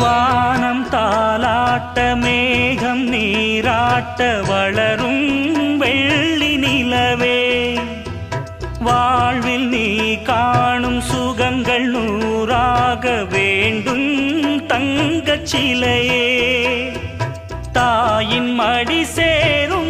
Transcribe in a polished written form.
வானம் தாலாட்ட மேகம் நீராட்ட வளரும் வெள்ளி நிலவே, வாழ்வில் நீ காணும் சுகங்கள் நூறாக வேண்டும் தங்கச் சிலையே. தாயின் மடி சேரும்